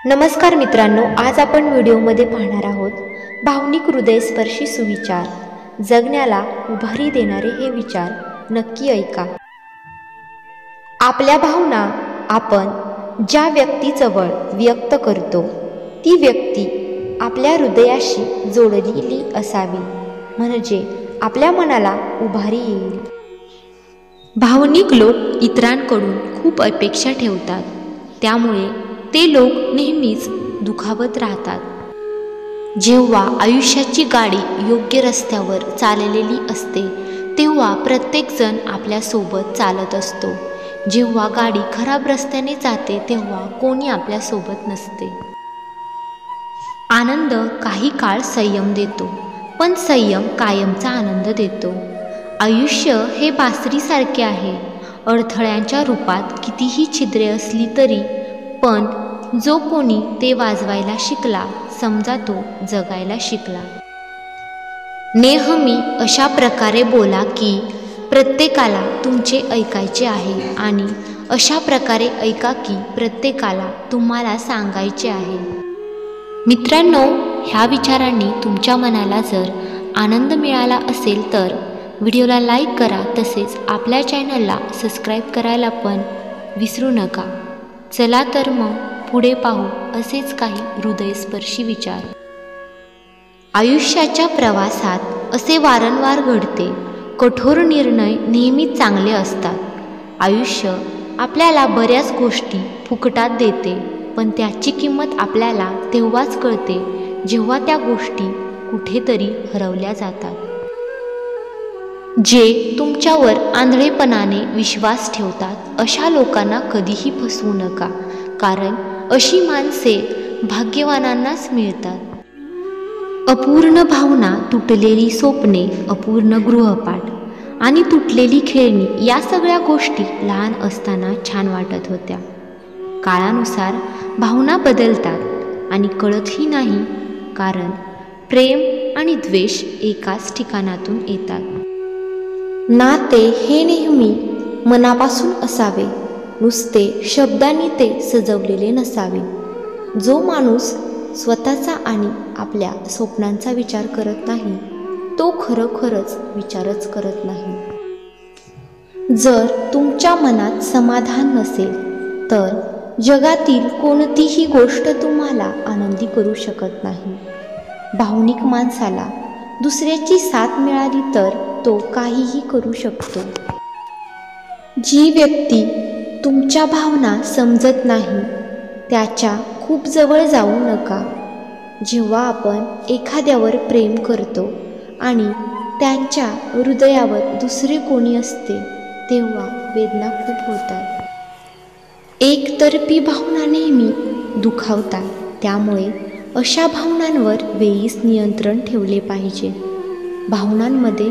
नमस्कार मित्रांनो, आज आपण व्हिडिओमध्ये पाहणार आहोत भावनिक हृदयस्पर्शी सुविचार. जगण्याला उभारी देणारे हे विचार नक्की ऐका. आपल्या भावना आपण ज्या व्यक्तीजवळ व्यक्त करतो ती व्यक्ती आपल्या हृदयाशी जोडलेली असावी, म्हणजे आपल्या मनाला उभारी येईल. भावनिक लोक इतरांकडून खूप अपेक्षा ठेवतात, त्यामुळे ते लोक नेहमीच दुखावत राहतात. जेव्हा आयुष्याची गाडी योग्य रस्त्यावर चाललेली असते तेव्हा प्रत्येकजण आपल्यासोबत चालत असतो. जेव्हा गाडी खराब रस्त्याने जाते तेव्हा कोणी आपल्यासोबत नसते. आनंद काही काळ संयम देतो, पण संयम कायमचा आनंद देतो. आयुष्य हे बासरीसारखे आहे. अडथळ्यांच्या रूपात कितीही छिद्रे असली तरी पण जो कोणी ते वाजवायला शिकला, समजा तो जगायला शिकला. नेहमी अशा प्रकारे बोला की प्रत्येकाला तुमचे ऐकायचे आहे, आणि अशा प्रकारे ऐका की प्रत्येकाला तुम्हाला सांगायचे आहे. मित्रांनो, ह्या विचारांनी तुमच्या मनाला जर आनंद मिळाला असेल तर व्हिडिओला लाईक करा, तसेच आपल्या चॅनलला सबस्क्राईब करायला पण विसरू नका. चला तर मग पुढे पाहू असेच काही हृदयस्पर्शी विचार. आयुष्याच्या प्रवासात असे वारंवार घडते. कठोर निर्णय नेहमीच चांगले असतात. आयुष्य आपल्याला बऱ्याच गोष्टी फुकटात देते, पण त्याची किंमत आपल्याला तेव्हाच कळते जेव्हा त्या गोष्टी कुठेतरी हरवल्या जातात. जे तुमच्यावर आंधळेपणाने विश्वास ठेवतात अशा लोकांना कधीही फसवू नका, कारण अशी माणसे भाग्यवानांनाच मिळतात. अपूर्ण भावना, तुटलेली स्वप्ने, अपूर्ण गृहपाठ आणि तुटलेली खेळणी या सगळ्या गोष्टी लहान असताना छान वाटत होत्या. काळानुसार भावना बदलतात आणि कळतही नाही, कारण प्रेम आणि द्वेष एकाच ठिकाणातून येतात. नाते हे नेहमी मनापासून असावे, नुसते शब्दांनी ते सजवलेले नसावे. जो माणूस स्वतःचा आणि आपल्या स्वप्नांचा विचार करत नाही तो खरोखरच विचारच करत नाही. जर तुमच्या मनात समाधान नसेल तर जगातील कोणतीही गोष्ट तुम्हाला आनंदी करू शकत नाही. भावनिक माणसाला दुसऱ्याची साथ मिळाली तर तो काहीही करू शकतो. जी व्यक्ती तुमच्या भावना समजत नाही त्याच्या खूप जवळ जाऊ नका. जेव्हा आपण एखाद्यावर प्रेम करतो आणि त्यांच्या हृदयावर दुसरे कोणी असते तेव्हा वेदना खूप होतात. एकतर्फी भावना नेहमी दुखावतात, त्यामुळे अशा भावनांवर वेळीच नियंत्रण ठेवले पाहिजे. भावनांमध्ये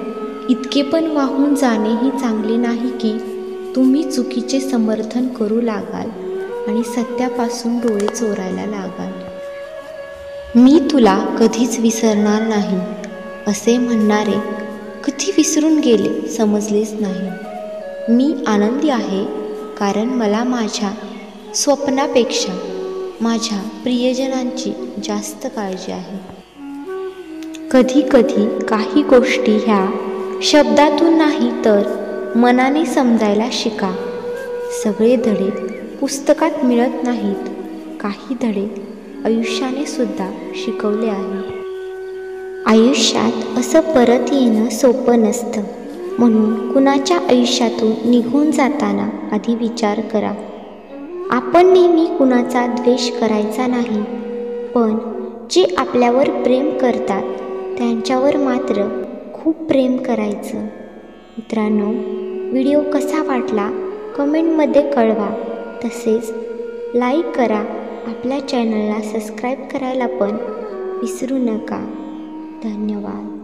इतके पण वाहून जाणेही चांगले नाही की तुम्ही चुकीचे समर्थन करू लागाल आणि सत्यापासून डोळे चोरायला लागाल. मी तुला कधीच विसरणार नाही असे म्हणणारे कधी विसरून गेले समजलेच नाही. मी आनंदी आहे कारण मला माझ्या स्वप्नापेक्षा माझ्या प्रियजनांची जास्त काळजी आहे. कधी कधी काही गोष्टी ह्या शब्दातून नाही तर मनाने समजायला शिका. सगळे धडे पुस्तकात मिळत नाहीत, काही धडे आयुष्याने सुद्धा शिकवले आहे. आयुष्यात असं परत येणं सोपं नसतं, म्हणून कुणाच्या आयुष्यातून निघून जाताना आधी विचार करा. आपण नेहमी कुणाचा द्वेष करायचा नाही, पण जे आपल्यावर प्रेम करतात त्यांच्यावर मात्र खूप प्रेम करायचं. मित्रांनो, व्हिडिओ कसा वाटला कमेंटमध्ये कळवा, तसेच लाईक करा. आपल्या चॅनलला सबस्क्राईब करायला पण विसरू नका. धन्यवाद.